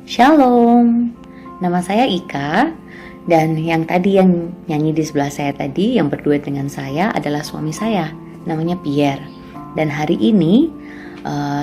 Shalom, nama saya Ika, dan yang nyanyi di sebelah saya tadi, yang berduet dengan saya adalah suami saya, namanya Pierre. Dan hari ini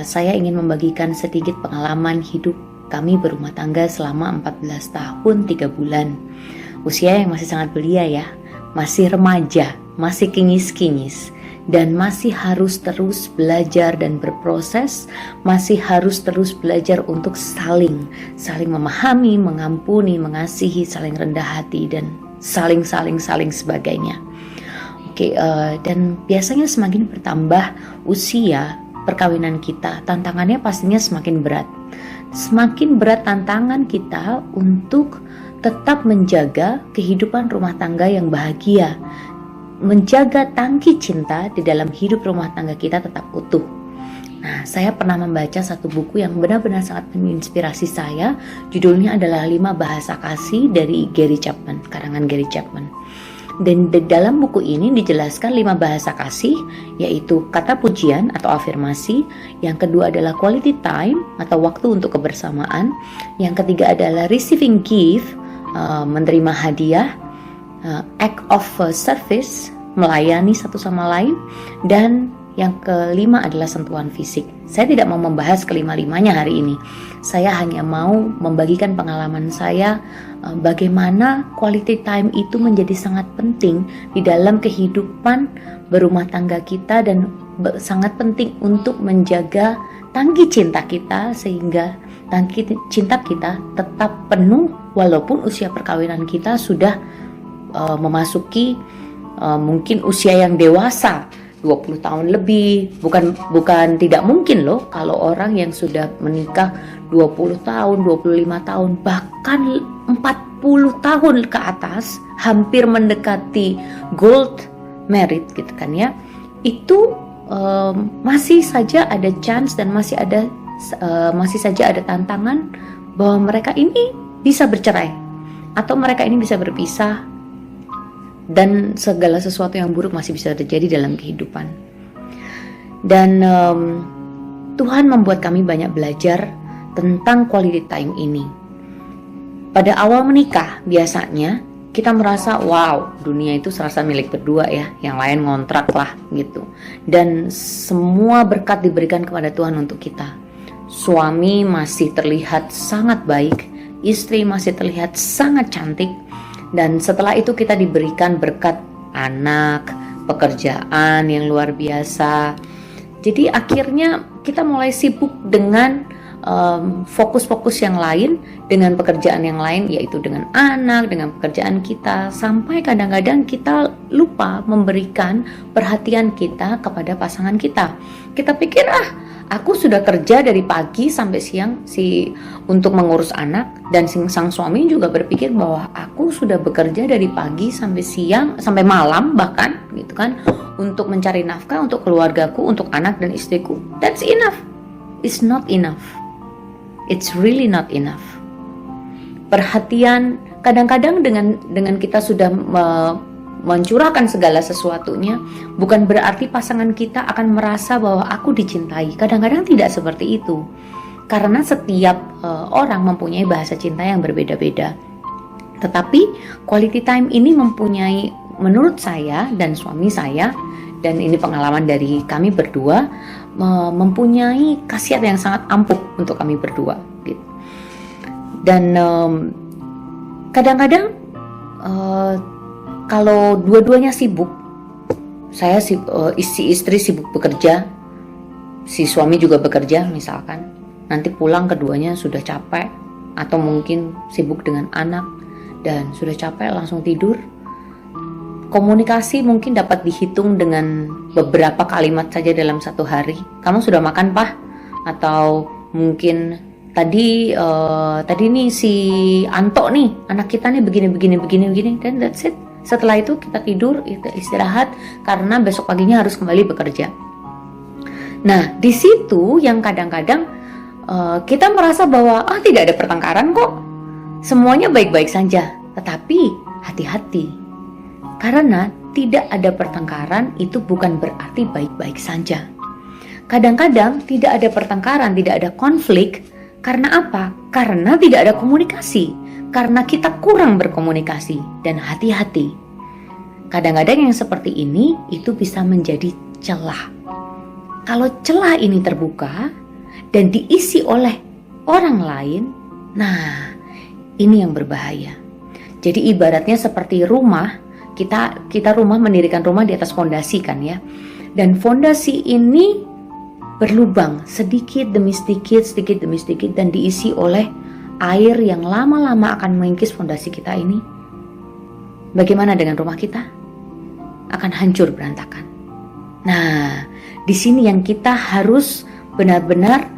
saya ingin membagikan sedikit pengalaman hidup kami berumah tangga selama 14 tahun 3 bulan. Usia yang masih sangat belia ya, masih remaja, masih kinyis-kinyis, dan masih harus terus belajar dan berproses, masih harus terus belajar untuk saling memahami, mengampuni, mengasihi, saling rendah hati, dan saling sebagainya. Dan biasanya semakin bertambah usia perkawinan kita, tantangannya pastinya semakin berat. Semakin berat tantangan kita untuk tetap menjaga kehidupan rumah tangga yang bahagia, menjaga tangki cinta di dalam hidup rumah tangga kita tetap utuh. Nah, saya pernah membaca satu buku yang benar-benar sangat menginspirasi saya. Judulnya adalah 5 Bahasa Kasih dari Gary Chapman, karangan Gary Chapman. Dan di dalam buku ini dijelaskan 5 bahasa kasih, yaitu kata pujian atau afirmasi, yang kedua adalah quality time atau waktu untuk kebersamaan, yang ketiga adalah receiving gift, menerima hadiah, act of service, melayani satu sama lain, dan yang kelima adalah sentuhan fisik. Saya tidak mau membahas kelima-limanya hari ini. Saya hanya mau membagikan pengalaman saya bagaimana quality time itu menjadi sangat penting di dalam kehidupan berumah tangga kita, dan sangat penting untuk menjaga tangki cinta kita sehingga tangki cinta kita tetap penuh walaupun usia perkawinan kita sudah memasuki mungkin usia yang dewasa, 20 tahun lebih. Bukan tidak mungkin loh kalau orang yang sudah menikah 20 tahun, 25 tahun, bahkan 40 tahun ke atas, hampir mendekati gold married gitu kan ya. Itu masih saja ada chance dan masih saja ada tantangan bahwa mereka ini bisa bercerai atau mereka ini bisa berpisah, dan segala sesuatu yang buruk masih bisa terjadi dalam kehidupan. Dan Tuhan membuat kami banyak belajar tentang quality time ini. Pada awal menikah biasanya kita merasa wow, dunia itu serasa milik berdua ya, yang lain ngontrak lah gitu. Dan semua berkat diberikan kepada Tuhan untuk kita. Suami masih terlihat sangat baik, istri masih terlihat sangat cantik. Dan setelah itu kita diberikan berkat anak, pekerjaan yang luar biasa. Jadi akhirnya kita mulai sibuk dengan fokus-fokus yang lain, dengan pekerjaan yang lain, yaitu dengan anak, dengan pekerjaan kita, sampai kadang-kadang kita lupa memberikan perhatian kita kepada pasangan kita. Kita pikir aku sudah kerja dari pagi sampai siang untuk mengurus anak, dan sang suami juga berpikir bahwa aku sudah bekerja dari pagi sampai siang, sampai malam bahkan gitu kan, untuk mencari nafkah untuk keluargaku, untuk anak dan istriku. That's enough. It's not enough. It's really not enough. Perhatian kadang-kadang dengan kita sudah mencurahkan segala sesuatunya, bukan berarti pasangan kita akan merasa bahwa aku dicintai. Kadang-kadang tidak seperti itu, karena setiap orang mempunyai bahasa cinta yang berbeda-beda. Tetapi quality time ini mempunyai, menurut saya dan suami saya, dan ini pengalaman dari kami berdua, mempunyai khasiat yang sangat ampuh untuk kami berdua gitu. Dan kadang-kadang kalau dua-duanya sibuk, si istri sibuk bekerja, si suami juga bekerja misalkan, nanti pulang keduanya sudah capek, atau mungkin sibuk dengan anak dan sudah capek langsung tidur. Komunikasi mungkin dapat dihitung dengan beberapa kalimat saja dalam satu hari. Kamu sudah makan, Pak? Atau mungkin tadi nih si Anto nih, anak kita nih begini, dan that's it. Setelah itu kita tidur, kita istirahat, karena besok paginya harus kembali bekerja. Nah, di situ yang kadang-kadang kita merasa bahwa tidak ada pertengkaran kok, semuanya baik-baik saja. Tetapi hati-hati, karena tidak ada pertengkaran itu bukan berarti baik-baik saja. Kadang-kadang tidak ada pertengkaran, tidak ada konflik, Karena apa? Karena tidak ada komunikasi. Karena kita kurang berkomunikasi. Dan hati-hati, kadang-kadang yang seperti ini itu bisa menjadi celah. Kalau celah ini terbuka dan diisi oleh orang lain, nah ini yang berbahaya. Jadi ibaratnya seperti rumah, kita rumah mendirikan rumah di atas fondasi kan ya. Dan fondasi ini berlubang sedikit demi sedikit, sedikit demi sedikit, dan diisi oleh air yang lama-lama akan mengikis fondasi kita ini. Bagaimana dengan rumah kita? Akan hancur berantakan. Nah, di sini yang kita harus benar-benar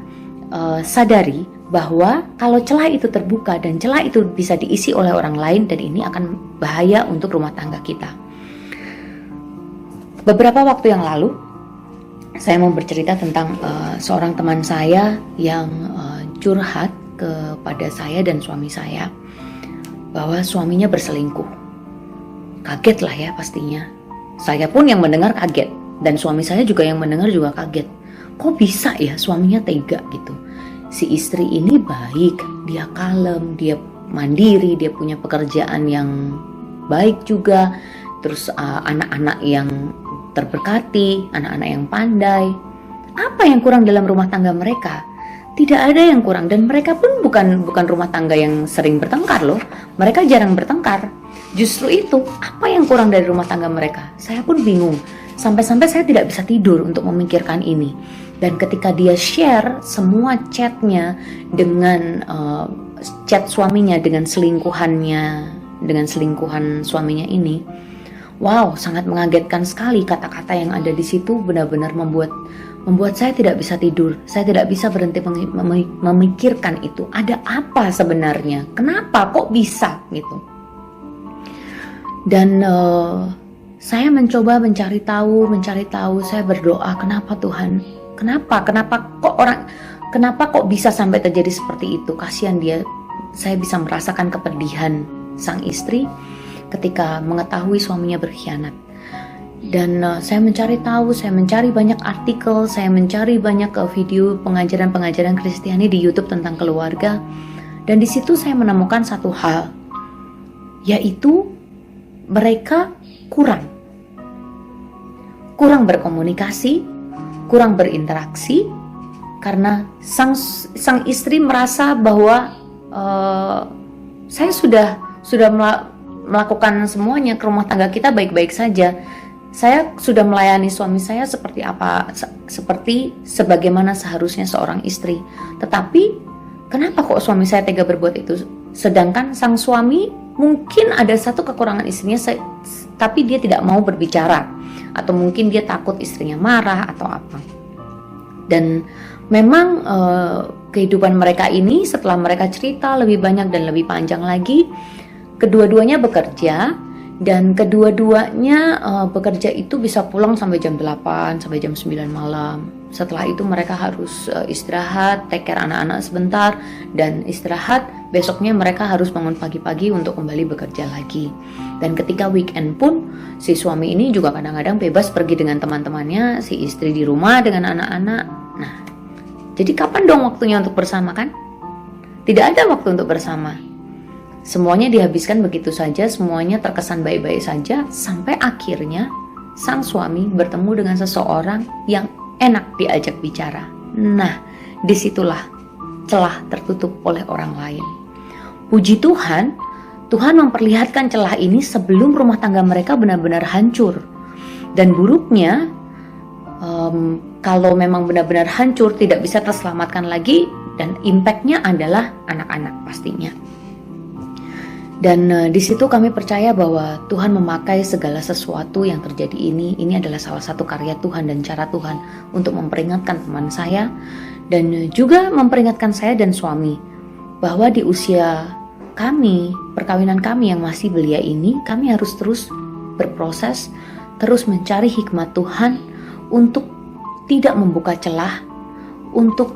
sadari bahwa kalau celah itu terbuka dan celah itu bisa diisi oleh orang lain, dan ini akan bahaya untuk rumah tangga kita. Beberapa waktu yang lalu, saya mau bercerita tentang seorang teman saya yang curhat kepada saya dan suami saya bahwa suaminya berselingkuh. Kaget lah ya pastinya. Saya pun yang mendengar kaget, dan suami saya juga yang mendengar juga kaget. Kok bisa ya suaminya tega gitu? Si istri ini baik, dia kalem, dia mandiri, dia punya pekerjaan yang baik juga. Terus anak-anak yang terberkati, anak-anak yang pandai. Apa yang kurang dalam rumah tangga mereka? Tidak ada yang kurang, dan mereka pun bukan rumah tangga yang sering bertengkar loh. Mereka jarang bertengkar. Justru itu, apa yang kurang dari rumah tangga mereka? Saya pun bingung. Sampai-sampai saya tidak bisa tidur untuk memikirkan ini. Dan ketika dia share semua chatnya dengan chat suaminya, dengan selingkuhan suaminya ini, wow, sangat mengagetkan sekali. Kata-kata yang ada di situ benar-benar membuat saya tidak bisa tidur. Saya tidak bisa berhenti memikirkan itu. Ada apa sebenarnya? Kenapa? Kok bisa gitu? Dan saya mencoba mencari tahu. Saya berdoa, kenapa Tuhan? Kenapa kok bisa sampai terjadi seperti itu? Kasihan dia. Saya bisa merasakan kepedihan sang istri ketika mengetahui suaminya berkhianat. Dan saya mencari tahu, saya mencari banyak artikel, saya mencari banyak video pengajaran Kristiani di YouTube tentang keluarga. Dan di situ saya menemukan satu hal, yaitu mereka kurang berkomunikasi, kurang berinteraksi, karena sang istri merasa bahwa saya sudah melakukan semuanya, ke rumah tangga kita baik-baik saja. Saya sudah melayani suami saya seperti sebagaimana seharusnya seorang istri. Tetapi kenapa kok suami saya tega berbuat itu? Sedangkan sang suami mungkin ada satu kekurangan istrinya, tapi dia tidak mau berbicara, atau mungkin dia takut istrinya marah atau apa. Dan memang kehidupan mereka ini, setelah mereka cerita lebih banyak dan lebih panjang lagi, kedua-duanya bekerja, dan kedua-duanya bekerja itu bisa pulang sampai jam 8 sampai jam 9 malam. Setelah itu mereka harus istirahat, take care anak-anak sebentar, dan istirahat. Besoknya mereka harus bangun pagi-pagi untuk kembali bekerja lagi. Dan ketika weekend pun, si suami ini juga kadang-kadang bebas pergi dengan teman-temannya, si istri di rumah dengan anak-anak. Nah, jadi kapan dong waktunya untuk bersama kan? Tidak ada waktu untuk bersama. Semuanya dihabiskan begitu saja, semuanya terkesan baik-baik saja, sampai akhirnya sang suami bertemu dengan seseorang yang enak diajak bicara. Nah, disitulah celah tertutup oleh orang lain. Puji Tuhan, Tuhan memperlihatkan celah ini sebelum rumah tangga mereka benar-benar hancur. Dan buruknya, kalau memang benar-benar hancur, tidak bisa terselamatkan lagi, dan impactnya adalah anak-anak pastinya. Dan di situ kami percaya bahwa Tuhan memakai segala sesuatu yang terjadi ini. Ini adalah salah satu karya Tuhan dan cara Tuhan untuk memperingatkan teman saya, dan juga memperingatkan saya dan suami bahwa di usia kami, perkawinan kami yang masih belia ini, kami harus terus berproses, terus mencari hikmat Tuhan untuk tidak membuka celah, untuk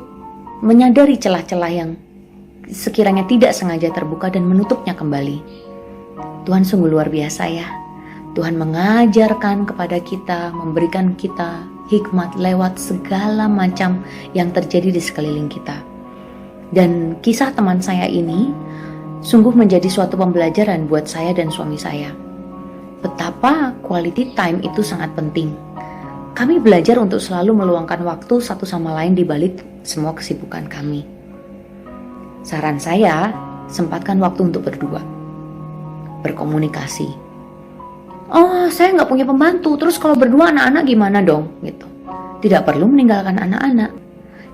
menyadari celah-celah yang sekiranya tidak sengaja terbuka dan menutupnya kembali. Tuhan sungguh luar biasa ya. Tuhan mengajarkan kepada kita, memberikan kita hikmat lewat segala macam yang terjadi di sekeliling kita. Dan kisah teman saya ini sungguh menjadi suatu pembelajaran buat saya dan suami saya. Betapa quality time itu sangat penting. Kami belajar untuk selalu meluangkan waktu satu sama lain di balik semua kesibukan kami. Saran saya, sempatkan waktu untuk berdua, berkomunikasi. Oh, saya nggak punya pembantu, terus kalau berdua anak-anak gimana dong? Gitu. Tidak perlu meninggalkan anak-anak.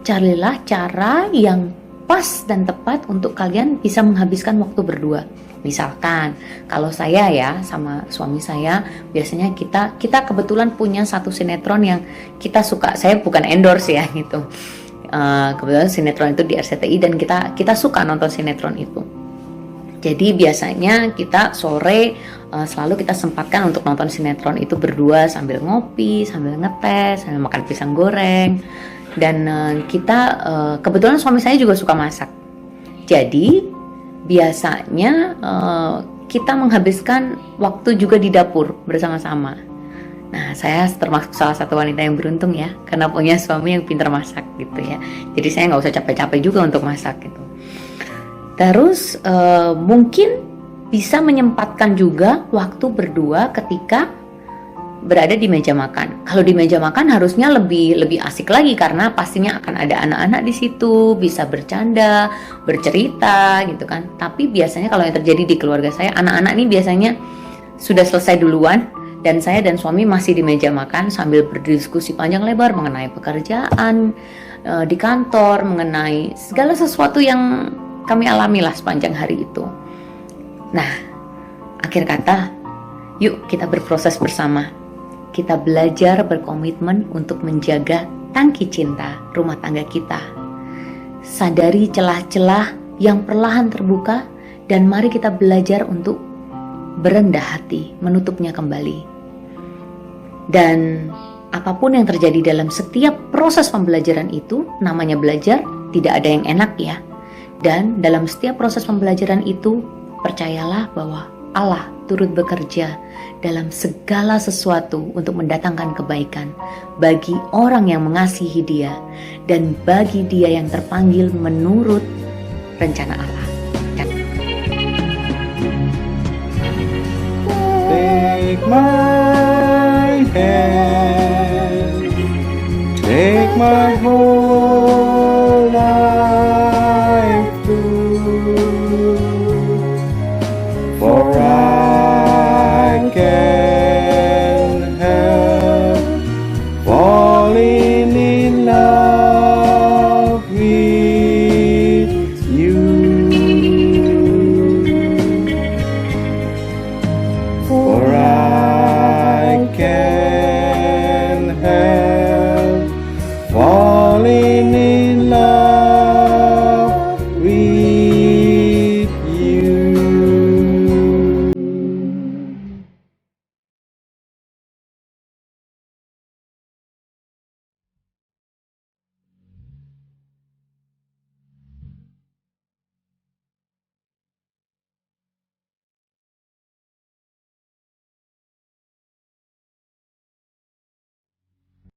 Carilah cara yang pas dan tepat untuk kalian bisa menghabiskan waktu berdua. Misalkan, kalau saya ya sama suami saya, biasanya kita kebetulan punya satu sinetron yang kita suka. Saya bukan endorse ya gitu. Kebetulan sinetron itu di RCTI dan kita suka nonton sinetron itu. Jadi biasanya kita sore selalu kita sempatkan untuk nonton sinetron itu berdua sambil ngopi, sambil ngetes, sambil makan pisang goreng. Dan kita kebetulan suami saya juga suka masak. Jadi biasanya kita menghabiskan waktu juga di dapur bersama-sama. Nah, saya termasuk salah satu wanita yang beruntung ya, karena punya suami yang pintar masak gitu ya. Jadi saya nggak usah capek-capek juga untuk masak gitu. Terus mungkin bisa menyempatkan juga waktu berdua ketika berada di meja makan. Kalau di meja makan harusnya lebih asik lagi karena pastinya akan ada anak-anak di situ, bisa bercanda, bercerita gitu kan. Tapi biasanya kalau yang terjadi di keluarga saya, anak-anak ini biasanya sudah selesai duluan dan saya dan suami masih di meja makan sambil berdiskusi panjang lebar mengenai pekerjaan di kantor, mengenai segala sesuatu yang kami alami lah sepanjang hari itu. Nah, akhir kata, yuk kita berproses bersama. Kita belajar berkomitmen untuk menjaga tangki cinta rumah tangga kita. Sadari celah-celah yang perlahan terbuka dan mari kita belajar untuk berendah hati, menutupnya kembali. Dan apapun yang terjadi dalam setiap proses pembelajaran itu, namanya belajar, tidak ada yang enak ya. Dan dalam setiap proses pembelajaran itu, percayalah bahwa Allah turut bekerja dalam segala sesuatu untuk mendatangkan kebaikan bagi orang yang mengasihi Dia dan bagi dia yang terpanggil menurut rencana Allah. Take my hand, take my whole